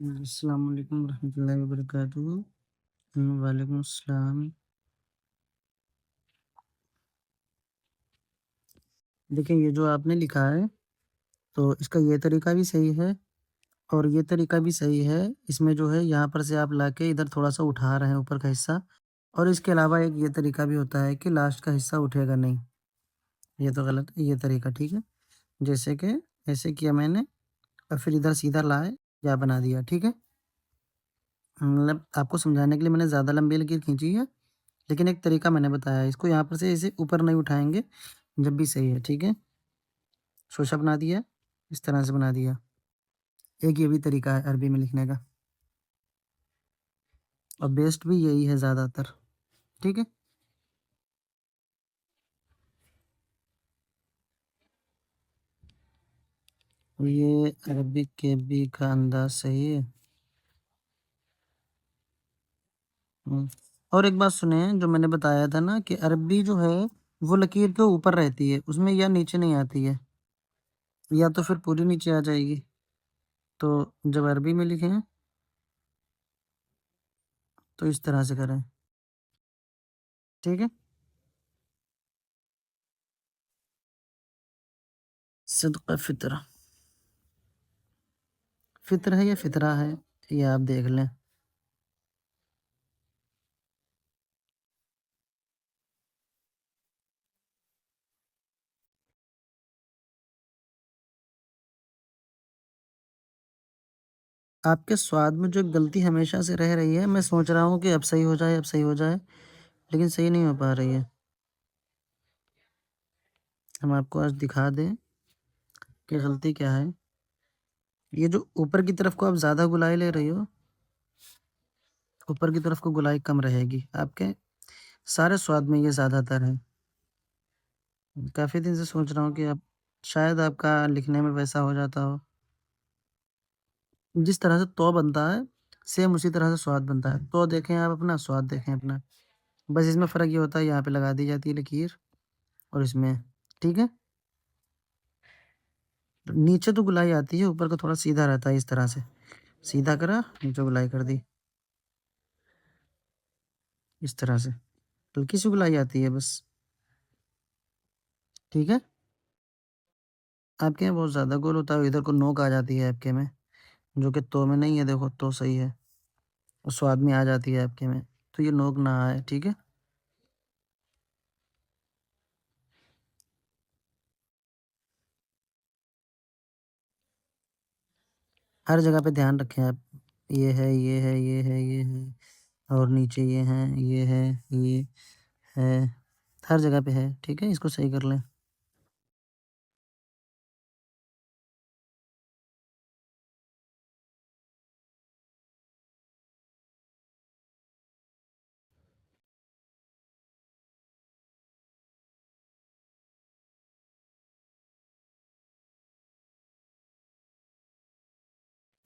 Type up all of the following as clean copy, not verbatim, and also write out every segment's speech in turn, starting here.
अस्सलाम वालेकुम रहमतुल्लाहि व बरकातुहू। वालेकुम अस्सलाम। देखिए ये जो आपने लिखा है, तो इसका ये तरीका भी सही है और ये तरीका भी सही है। इसमें जो है यहाँ पर से आप लाके इधर थोड़ा-सा उठा रहे हैं ऊपर का हिस्सा और इसके अलावा एक ये तरीका भी होता है कि लास्ट का हिस्सा उठेगा नहीं। ये तो गलत है, ये तरीका ठीक है। जैसे कि ऐसे किया मैंने और फिर इधर सीधा लाए, या बना दिया, ठीक है। मतलब आपको समझाने के लिए मैंने ज़्यादा लंबी लकीर खींची है, लेकिन एक तरीका मैंने बताया है। इसको यहाँ पर से ऐसे ऊपर नहीं उठाएँगे, जब भी सही है, ठीक है। शोशा बना दिया, इस तरह से बना दिया। एक ये भी तरीका है अरबी में लिखने का और बेस्ट भी यही है ज़्यादातर, ठीक है। ये अरबिक के बी का अंदाज़ सही है। हुँ। और एक बात सुनिए, जो मैंने बताया था ना कि अरबी जो है वो लकीर के ऊपर रहती है, उसमें या नीचे नहीं आती है, या तो फिर पूरी नीचे आ जाएगी। तो जब अरबी में लिखें तो इस तरह से करें, ठीक है। सदक़ा फ़ितरा, फ़ित्र है या फ़ितरा है, ये आप देख लें। आपके स्वाद में जो एक गलती हमेशा से रह रही है, मैं सोच रहा हूँ कि अब सही हो जाए, अब सही हो जाए, लेकिन सही नहीं हो पा रही है। हम आपको आज दिखा दें कि गलती क्या है। ये जो ऊपर की तरफ को आप ज़्यादा गोलाई ले रही हो, ऊपर की तरफ को गोलाई कम रहेगी। आपके सारे स्वाद में ये ज़्यादातर है। काफ़ी दिन से सोच रहा हूँ कि अब शायद आपका लिखने में वैसा हो जाता हो। जिस तरह से तो बनता है, सेम उसी तरह से स्वाद बनता है। तो देखें आप अपना, स्वाद देखें अपना। बस इसमें फ़र्क ये होता है, यहाँ पे लगा दी जाती है लकीर और इसमें, ठीक है? नीचे तो गोलाई आती है, ऊपर का थोड़ा सीधा रहता है इस तरह से। सीधा करा, नीचे गोलाई कर दी, इस तरह से। हल्की सी गोलाई आती है बस, ठीक है? आपके यहाँ बहुत ज़्यादा गोल होता है, इधर को नोक आ जाती है आपके में, जो कि तो में नहीं है, देखो तो सही है। और स्वाद में आ जाती है आपके में, तो ये नोक ना आए, ठीक है? हर जगह पे ध्यान रखें आप। ये है, ये है, ये है, ये है और नीचे ये हैं, ये है, ये है, हर जगह पे है, ठीक है? इसको सही कर लें।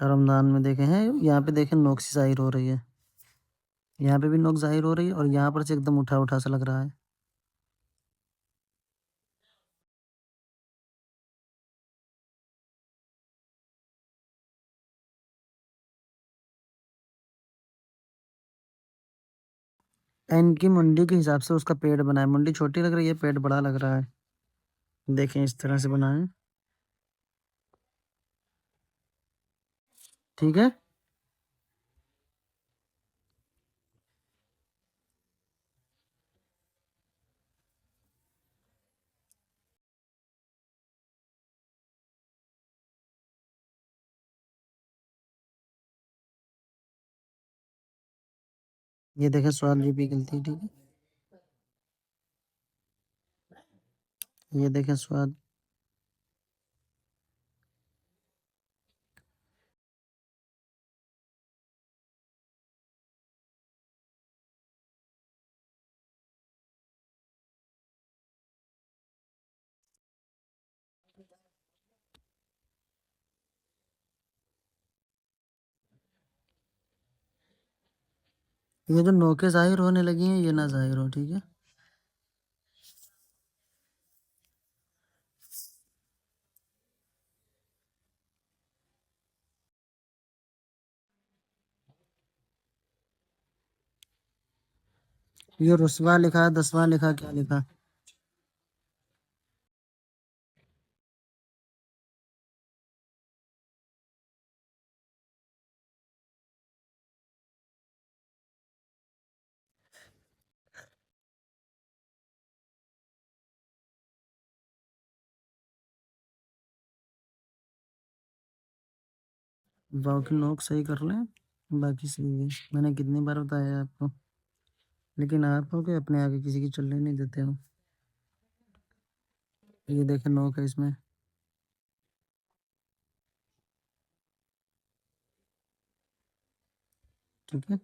रमज़ान में देखे हैं, यहाँ पे देखें नोक सी ज़ाहिर हो रही है। यहाँ पे भी नोक ज़ाहिर हो रही है और यहाँ पर से एकदम उठा-उठा सा लग रहा है। एन की मुंडी के हिसाब से उसका पेड़ बनाएँ। मुंडी छोटी लग रही है, पेड़ बड़ा लग रहा है। देखें इस तरह से बनाएँ, ठीक है? ये देखें स्वाद भी पिघलती है, ठीक है? ये देखें स्वाद, ये जो नोकें ज़ाहिर होने लगी हैं, ये ना ज़ाहिर हो, ठीक है? ये रुस्वा लिखा, 10वां लिखा, क्या लिखा? वाव की नोक सही कर लें, बाकी सही है। मैंने कितनी बार बताया आपको, लेकिन आप हो के अपने आगे किसी की चलने नहीं देते हो। ये देखें नोक है इसमें। ठीक है।